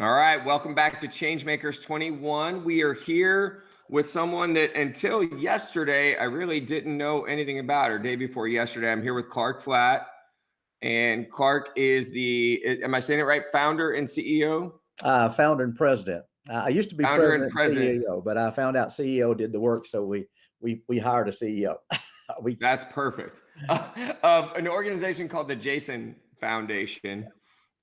All right, welcome back to Changemakers 21. We are here with someone that until yesterday, I really didn't know anything about, or day before yesterday. I'm here with Clark Flatt, and Clark is am I saying it right, founder and CEO? Founder and president. I used to be Founder and president and president. CEO, but I found out CEO did the work, so we hired a CEO. we That's perfect. Of an organization called the Jason Foundation.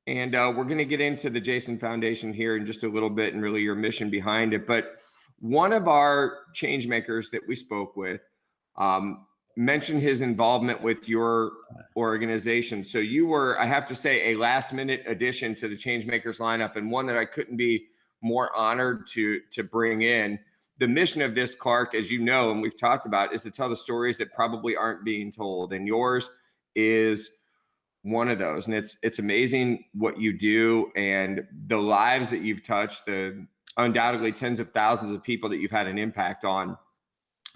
And we're going to get into the Jason Foundation here in just a little bit and really your mission behind it. But one of our change makers that we spoke with mentioned his involvement with your organization. So you were, I have to say, a last minute addition to the change makers lineup, and one that I couldn't be more honored to bring in. The mission of this, Clark, as you know, and we've talked about, is to tell the stories that probably aren't being told. And yours is one of those. And it's amazing what you do and the lives that you've touched, the undoubtedly tens of thousands of people that you've had an impact on.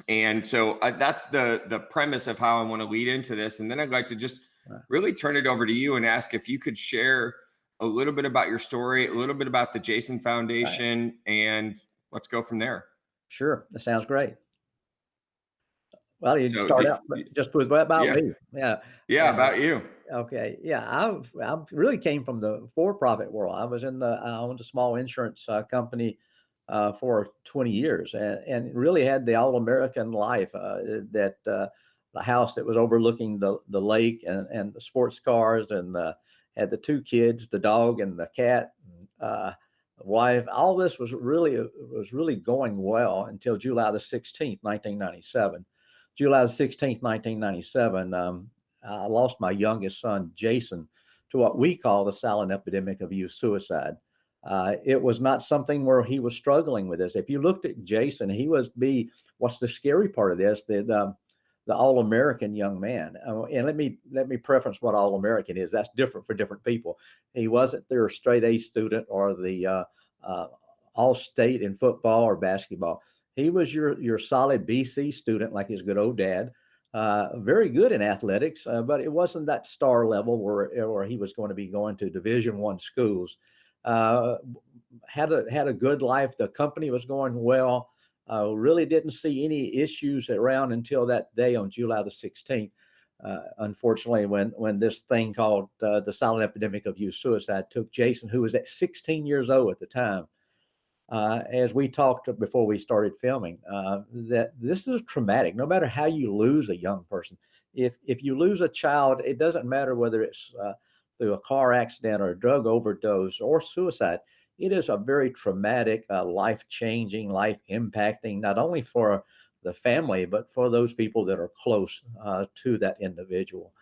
And so that's the premise of how I want to lead into this. And then I'd like to just really turn it over to you and ask if you could share a little bit about your story, a little bit about the Jason Foundation, and let's go from there. Sure, that sounds great. Well, you start out just with about me. Yeah, about you. Okay, yeah, I really came from the for-profit world. I owned a small insurance company for 20 years, and really had the all-American life. The house that was overlooking the lake and the sports cars, and had the two kids, the dog and the cat, wife. All this was really going well until July the 16th, 1997. July the 16th, 1997, I lost my youngest son, Jason, to what we call the silent epidemic of youth suicide. It was not something where he was struggling with this. If you looked at Jason, what's the scary part of this? The all-American young man. And let me preference what all-American is. That's different for different people. He wasn't their straight A student or the all-state in football or basketball. He was your solid BC student, like his good old dad. Very good in athletics, but it wasn't that star level where he was going to be going to Division I schools. Had a good life. The company was going well. Really didn't see any issues around until that day on July the 16th. Unfortunately, when this thing called the silent epidemic of youth suicide took Jason, who was at 16 years old at the time. As we talked before we started filming, that this is traumatic. No matter how you lose a young person, if you lose a child, it doesn't matter whether it's through a car accident or a drug overdose or suicide. It is a very traumatic, life-changing, life-impacting, not only for the family, but for those people that are close to that individual.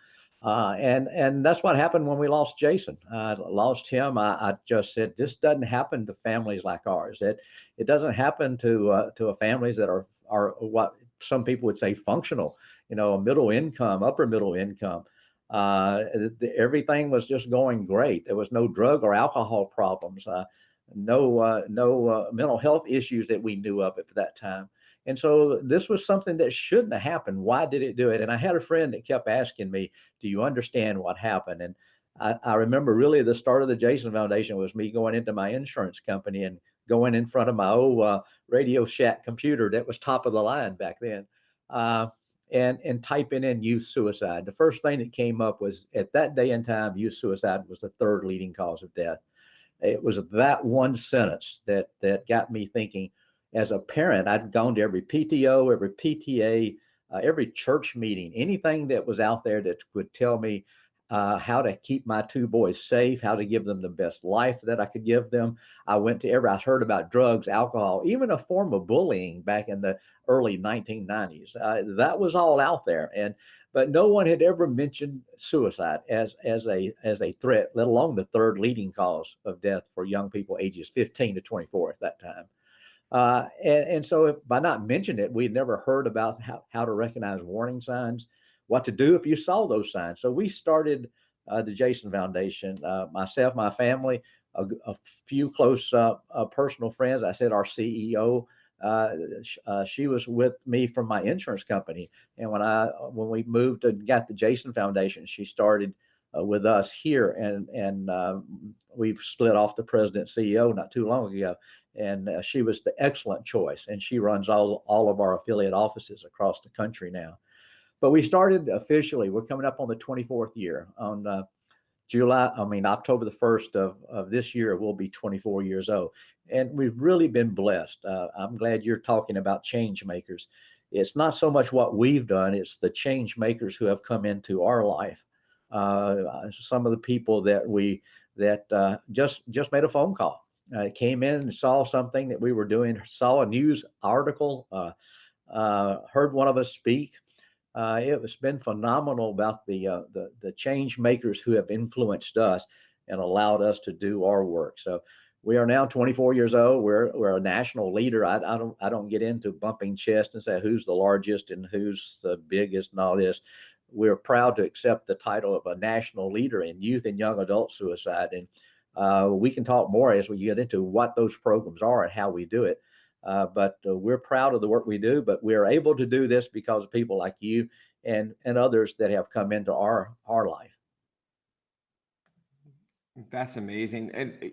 And that's what happened when we lost Jason. I lost him. I just said, this doesn't happen to families like ours. It doesn't happen to families that are what some people would say functional, middle income, upper middle income. Everything was just going great. There was no drug or alcohol problems, no mental health issues that we knew of at that time. And so this was something that shouldn't have happened. Why did it do it? And I had a friend that kept asking me, do you understand what happened? And I remember really the start of the Jason Foundation was me going into my insurance company and going in front of my old Radio Shack computer that was top of the line back then, and typing in youth suicide. The first thing that came up was, at that day and time, youth suicide was the third leading cause of death. It was that one sentence that got me thinking. As a parent, I'd gone to every PTO, every PTA, every church meeting, anything that was out there that would tell me how to keep my two boys safe, how to give them the best life that I could give them. I heard about drugs, alcohol, even a form of bullying back in the early 1990s. That was all out there. But no one had ever mentioned suicide as a threat, let alone the third leading cause of death for young people ages 15 to 24 at that time. And so by not mentioning it, we'd never heard about how to recognize warning signs, what to do if you saw those signs. So we started the Jason Foundation, myself, my family, a few close personal friends. I said our CEO, she was with me from my insurance company. And when we moved and got the Jason Foundation, she started with us here, and we've split off the president CEO not too long ago, and she was the excellent choice, and she runs all of our affiliate offices across the country now. But we started officially. We're coming up on the 24th year on October the 1st of this year. We'll be 24 years old, and we've really been blessed. I'm glad you're talking about change makers. It's not so much what we've done; it's the change makers who have come into our life. Some of the people that just made a phone call, came in and saw something that we were doing, saw a news article, heard one of us speak. It's been phenomenal about the change makers who have influenced us and allowed us to do our work. So we are now 24 years old. We're a national leader. I don't get into bumping chest and say who's the largest and who's the biggest and all this. We're proud to accept the title of a national leader in youth and young adult suicide. And we can talk more as we get into what those programs are and how we do it. But we're proud of the work we do, but we're able to do this because of people like you and others that have come into our life. That's amazing. And,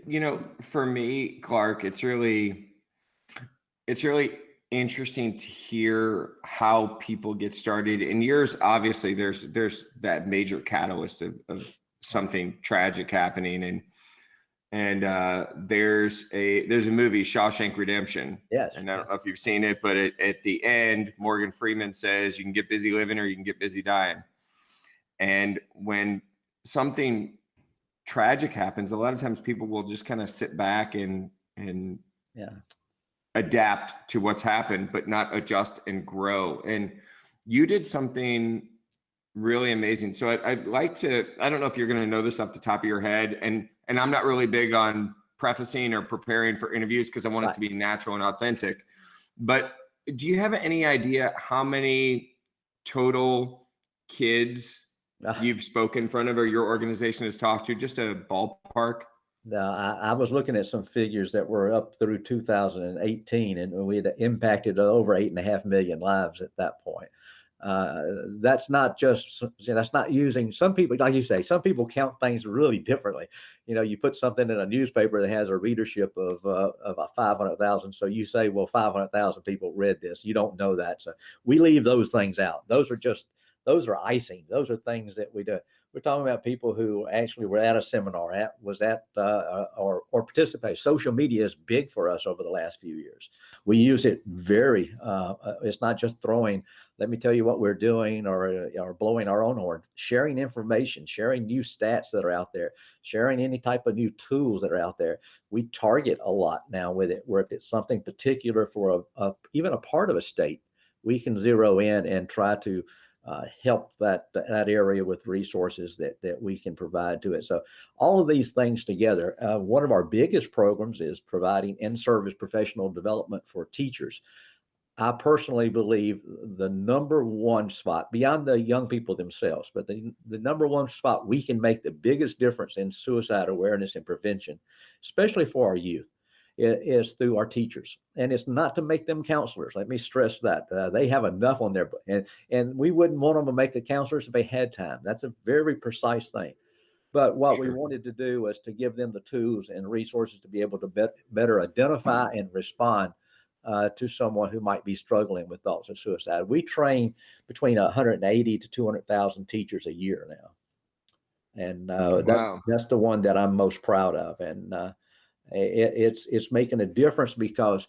for me, Clark, it's really interesting to hear how people get started. In yours, obviously, there's that major catalyst of something tragic happening. And there's a movie, Shawshank Redemption. Yes. And I don't know if you've seen it, but at the end, Morgan Freeman says you can get busy living or you can get busy dying. And when something tragic happens, a lot of times people will just kind of sit back and adapt to what's happened, but not adjust and grow. And you did something really amazing. So I'd like to, I don't know if you're going to know this off the top of your head, and I'm not really big on prefacing or preparing for interviews because I want it to be natural and authentic. But do you have any idea how many total kids you've spoken in front of or your organization has talked to? Just a ballpark? I was looking at some figures that were up through 2018, and we had impacted over 8.5 million lives at that point. That's not using, some people, like you say, some people count things really differently. You put something in a newspaper that has a readership of 500,000. So you say, well, 500,000 people read this. You don't know that. So we leave those things out. Those are icing. Those are things that we do. We're talking about people who actually were at a seminar, or participate. Social media is big for us over the last few years. We use it it's not just throwing, let me tell you what we're doing, or blowing our own horn. Sharing information, sharing new stats that are out there, sharing any type of new tools that are out there. We target a lot now with it, where if it's something particular for even a part of a state, we can zero in and try to help that area with resources that we can provide to it. So all of these things together, one of our biggest programs is providing in-service professional development for teachers. I personally believe the number one spot, beyond the young people themselves, but the number one spot we can make the biggest difference in suicide awareness and prevention, especially for our youth, is through our teachers. And it's not to make them counselors. Let me stress that. They have enough on their, and we wouldn't want them to make the counselors if they had time. That's a very precise thing. But what we wanted to do was to give them the tools and resources to be able to better identify and respond to someone who might be struggling with thoughts of suicide. We train between 180 to 200,000 teachers a year now. And that's the one that I'm most proud of. And it's making a difference because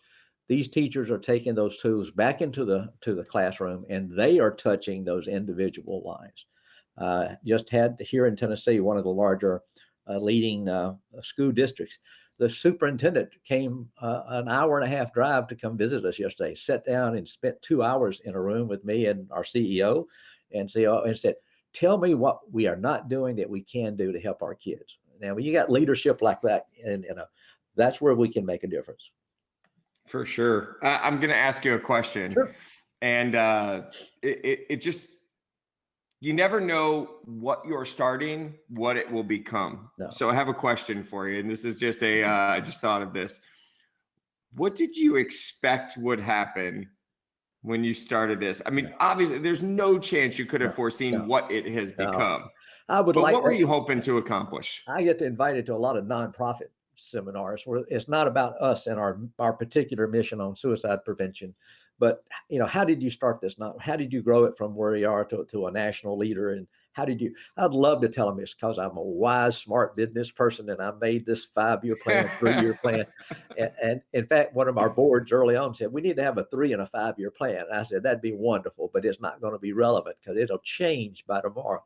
these teachers are taking those tools back into the classroom, and they are touching those individual lives. Just had here in Tennessee, one of the larger leading school districts. The superintendent came an hour and a half drive to come visit us yesterday, sat down and spent 2 hours in a room with me and our CEO and said, tell me what we are not doing that we can do to help our kids. Now, when you got leadership like that, and that's where we can make a difference. For sure. I'm going to ask you a question. Sure. And it just, you never know what you're starting, what it will become. No. So I have a question for you. And this is just I just thought of this. What did you expect would happen when you started this? I mean, obviously, there's no chance you could have No, foreseen no, what it has no. become. I would But like. what were you hoping to accomplish? I get invited to a lot of nonprofit seminars where it's not about us and our particular mission on suicide prevention, but how did you start this? Not how did you grow it from where you are to a national leader, and how did you? I'd love to tell them it's because I'm a wise, smart business person, and I made this 5-year plan, 3-year plan, and in fact, one of our boards early on said we need to have a 3 and a 5-year plan. And I said that'd be wonderful, but it's not going to be relevant because it'll change by tomorrow.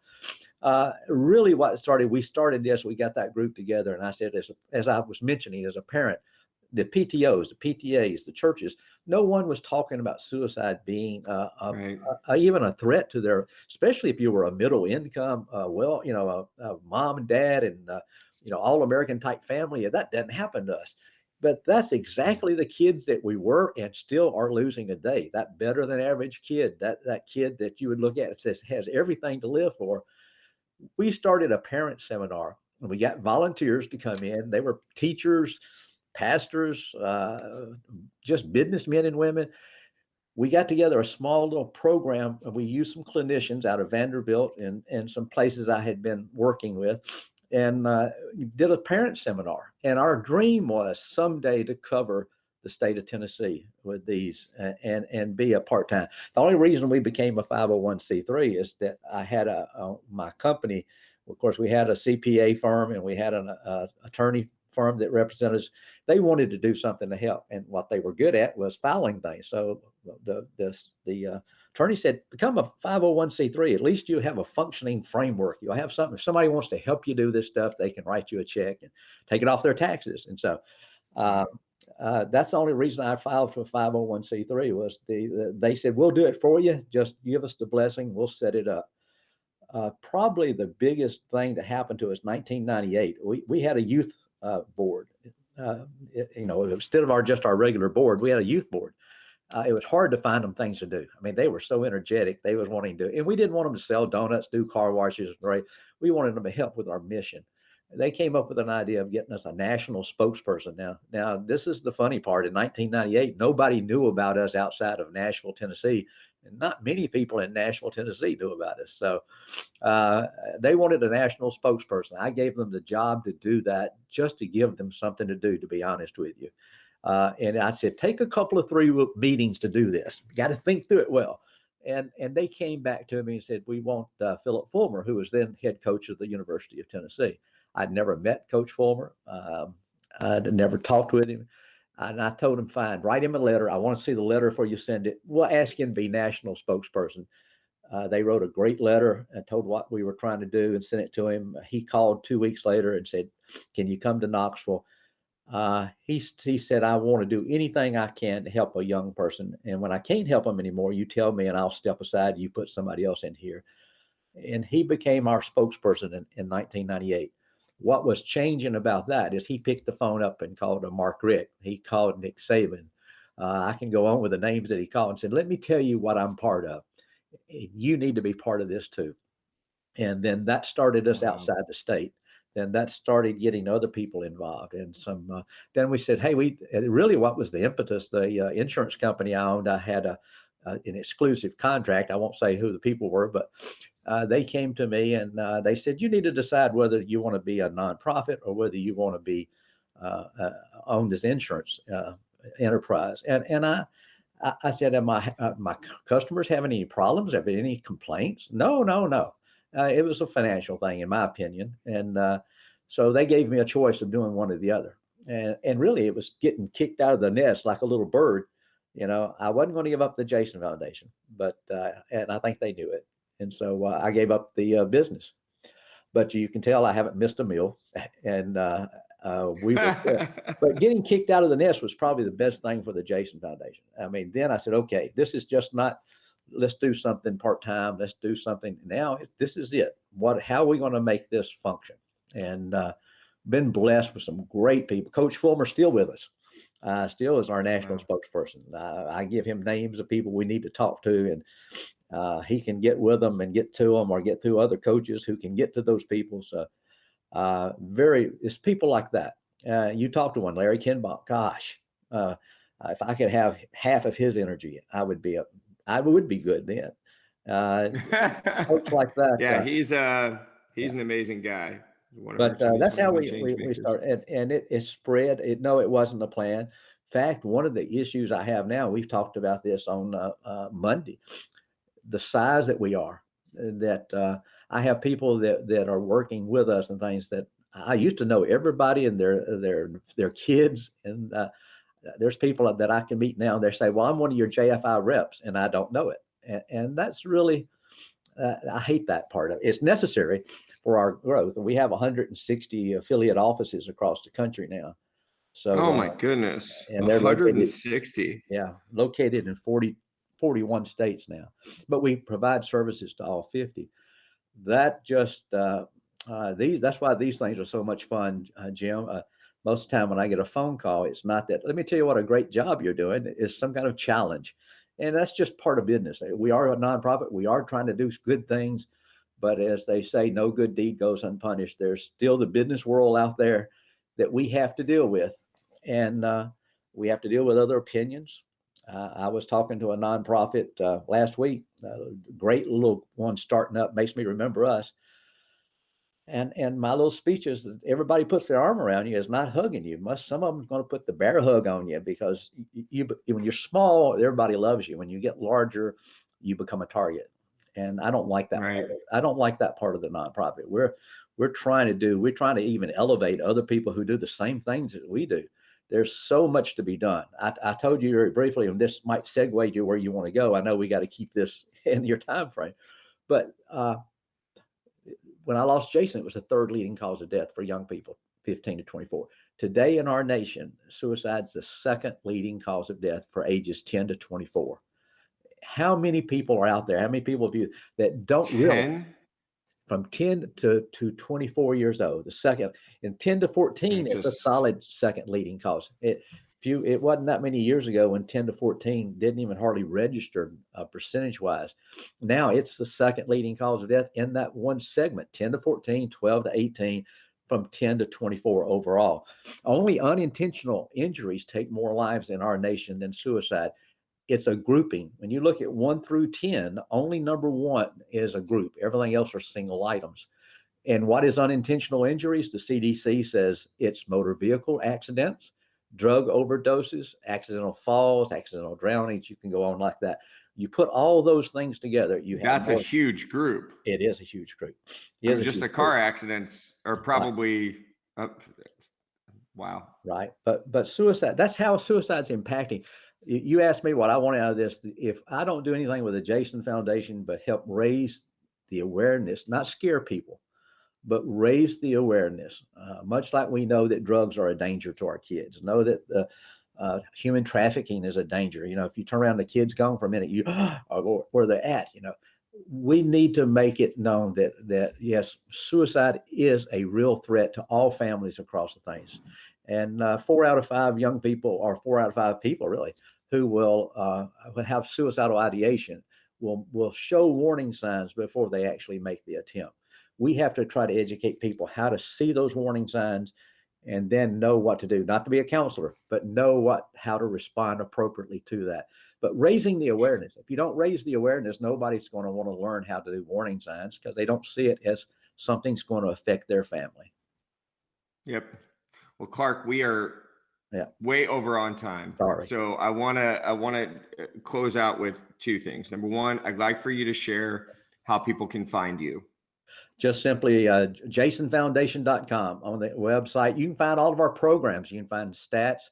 Really what started, we started this, we got that group together. And I said, as I was mentioning, as a parent, the PTOs, the PTAs, the churches, no one was talking about suicide being Right. even a threat to their, especially if you were a middle income, a mom and dad and, all American type family. That doesn't happen to us. But that's exactly the kids that we were and still are losing today. That better than average kid, that kid that you would look at and says has everything to live for. We started a parent seminar and we got volunteers to come in. They were teachers, pastors, just businessmen and women. We got together a small little program and we used some clinicians out of Vanderbilt and some places I had been working with, and did a parent seminar. And our dream was someday to cover the state of Tennessee with these and be a part-time. The only reason we became a 501c3 is that I had my company. Of course, we had a CPA firm and we had an attorney firm that represented us. They wanted to do something to help, and what they were good at was filing things. So the attorney said, become a 501c3. At least you have a functioning framework. You'll have something. If somebody wants to help you do this stuff, they can write you a check and take it off their taxes. And so that's the only reason I filed for 501c3 was they said, we'll do it for you. Just give us the blessing. We'll set it up. Probably the biggest thing that happened to us 1998, we had a youth board. Instead of just our regular board, we had a youth board. It was hard to find them things to do. I mean, they were so energetic. They was wanting to do, and we didn't want them to sell donuts, do car washes, right? We wanted them to help with our mission. They came up with an idea of getting us a national spokesperson. Now this is the funny part. In 1998, nobody knew about us outside of Nashville, Tennessee, and not many people in Nashville, Tennessee knew about us. So they wanted a national spokesperson. I gave them the job to do that, just to give them something to do, to be honest with you. And I said, take a couple of 3 meetings to do this. You got to think through it well. And they came back to me and said, we want Philip Fulmer, who was then head coach of the University of Tennessee. I'd never met Coach Fulmer. I'd never talked with him. And I told him, fine, write him a letter. I want to see the letter before you send it. We'll ask him to be national spokesperson. They wrote a great letter and told what we were trying to do and sent it to him. He called 2 weeks later and said, can you come to Knoxville? He said, I want to do anything I can to help a young person. And when I can't help them anymore, you tell me and I'll step aside. You put somebody else in here. And he became our spokesperson in 1998. What was changing about that is he picked the phone up and called Mark Richt. He called Nick Saban. I can go on with the names that he called and said, let me tell you what I'm part of. You need to be part of this too. And then that started us outside the state. Then that started getting other people involved. And then we said, hey, really what was the impetus? The insurance company I owned, I had an exclusive contract. I won't say who the people were, but they came to me and they said, you need to decide whether you want to be a nonprofit or whether you want to be own this insurance enterprise. And I said, my customers have any problems? Have any complaints? No. It was a financial thing, in my opinion. And so they gave me a choice of doing one or the other. And really, it was getting kicked out of the nest like a little bird. I wasn't going to give up the Jason Foundation, but and I think they knew it. And so I gave up the business. But you can tell I haven't missed a meal. And but getting kicked out of the nest was probably the best thing for the Jason Foundation. I mean, then I said, okay, this is just not, let's do something part-time. Let's do something now. This is it. How are we going to make this function? And been blessed with some great people. Coach Fulmer's still with us. Still is our national spokesperson. I give him names of people we need to talk to, and he can get with them and get to them, or get through other coaches who can get to those people. So it's people like that. You talk to one, Larry Kinbaum. Gosh, if I could have half of his energy, I would be I would be good then. Uh, Folks like that. Yeah, he's an amazing guy. But He's that's one how of my we change makers. start, and it spread. No, it wasn't a plan. In fact, one of the issues I have now, we've talked about this on Monday, the size that we are. That I have people that are working with us and things that I used to know everybody and their kids, and there's people that I can meet now. They say, "Well, I'm one of your JFI reps," and I don't know it, and that's really I hate that part of it. It's necessary for our growth, and we have 160 affiliate offices across the country now. Oh So, my goodness, and they're located, 160. yeah, located in 41 states now. But we provide services to all 50. That just That's why these things are so much fun, Jim. Most of the time when I get a phone call, it's not that. Let me tell you what a great job you're doing. It's some kind of challenge, and that's just part of business. We are a nonprofit. We are trying to do good things, but as they say, no good deed goes unpunished. There's still the business world out there that we have to deal with, and we have to deal with other opinions. I was talking to a nonprofit last week, great little one starting up, makes me remember us. And my little speech is that everybody puts their arm around you is not hugging you. Some of them's going to put the bear hug on you because when you're small, everybody loves you. When you get larger, you become a target. And I don't like that part Right. of it. I don't like that part of the nonprofit. We're trying to even elevate other people who do the same things that we do. There's so much to be done. I told you very briefly, and this might segue you where you want to go. I know we got to keep this in your time frame, but when I lost Jason, it was the third leading cause of death for young people, 15 to 24. Today in our nation, suicide's the second leading cause of death for ages 10 to 24. How many people are out there? How many people of you that don't realize 10. from 10 to 24 years old, the second, and 10 to 14 It is a just solid second leading cause. It wasn't that many years ago when 10 to 14 didn't even hardly register percentage wise. Now it's the second leading cause of death in that one segment, 10 to 14, 12 to 18, from 10 to 24 overall. Only unintentional injuries take more lives in our nation than suicide. It's a grouping. When you look at 1 through 10, only number 1 is a group. Everything else are single items. And what is unintentional injuries? The CDC says it's motor vehicle accidents, drug overdoses, accidental falls, accidental drownings. You can go on like that. You put all those things together, you have that's a more. huge group. It is a huge group. It I is mean, a just the huge group. car accidents are probably wow. Right. But suicide, that's how suicide's impacting. You asked me what I want out of this. If I don't do anything with the Jason Foundation, but help raise the awareness, not scare people, but raise the awareness, much like we know that drugs are a danger to our kids, know that the human trafficking is a danger. If you turn around, the kid's gone for a minute, you where they're at, we need to make it known that yes, suicide is a real threat to all families across the things. And 4 out of 5 young people, or 4 out of 5 people really, who will have suicidal ideation will show warning signs before they actually make the attempt. We have to try to educate people how to see those warning signs and then know what to do, not to be a counselor, but know how to respond appropriately to that. But raising the awareness, if you don't raise the awareness, nobody's going to want to learn how to do warning signs because they don't see it as something's going to affect their family. Yep. Well, Clark, we are way over on time. Sorry. So I want to close out with 2 things. Number 1, I'd like for you to share how people can find you. Just simply jasonfoundation.com on the website. You can find all of our programs. You can find stats.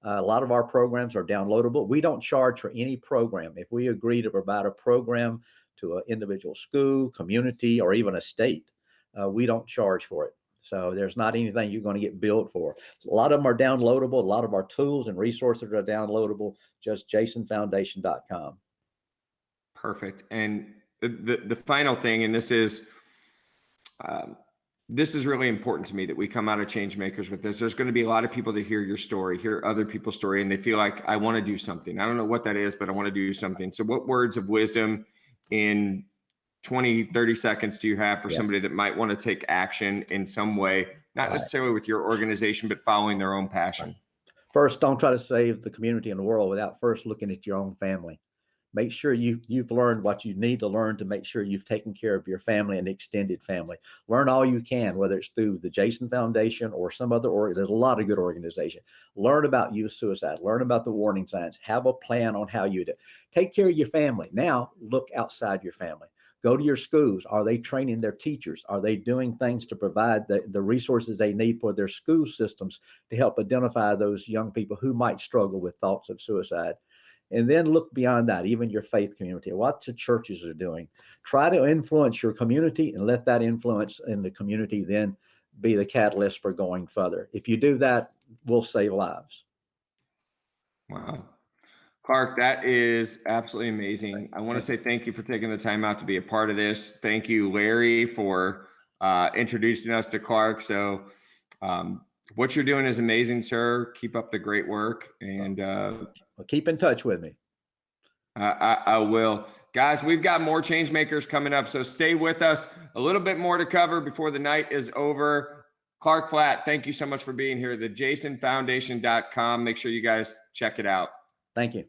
A lot of our programs are downloadable. We don't charge for any program. If we agree to provide a program to an individual school, community, or even a state, we don't charge for it. So there's not anything you're going to get billed for. A lot of them are downloadable. A lot of our tools and resources are downloadable. Just jasonfoundation.com. Perfect. And the final thing, and this is really important to me that we come out of Changemakers with this. There's going to be a lot of people that hear your story, hear other people's story, and they feel like, I want to do something. I don't know what that is, but I want to do something. So what words of wisdom in 20, 30 seconds do you have for somebody that might want to take action in some way, not necessarily with your organization, but following their own passion? First, don't try to save the community and the world without first looking at your own family. Make sure you've learned what you need to learn to make sure you've taken care of your family and extended family. Learn all you can, whether it's through the Jason Foundation or some other, or there's a lot of good organization. Learn about youth suicide, learn about the warning signs, have a plan on how you do. Take care of your family. Now look outside your family. Go to your schools. Are they training their teachers? Are they doing things to provide the resources they need for their school systems to help identify those young people who might struggle with thoughts of suicide? And then look beyond that, even your faith community, what the churches are doing. Try to influence your community and let that influence in the community then be the catalyst for going further. If you do that, we'll save lives. Wow. Clark, that is absolutely amazing. I want to say thank you for taking the time out to be a part of this. Thank you, Larry, for introducing us to Clark. So what you're doing is amazing, sir. Keep up the great work. And well, keep in touch with me. I will. Guys, we've got more Changemakers coming up, so stay with us. A little bit more to cover before the night is over. Clark Flatt, thank you so much for being here. TheJasonFoundation.com. Make sure you guys check it out. Thank you.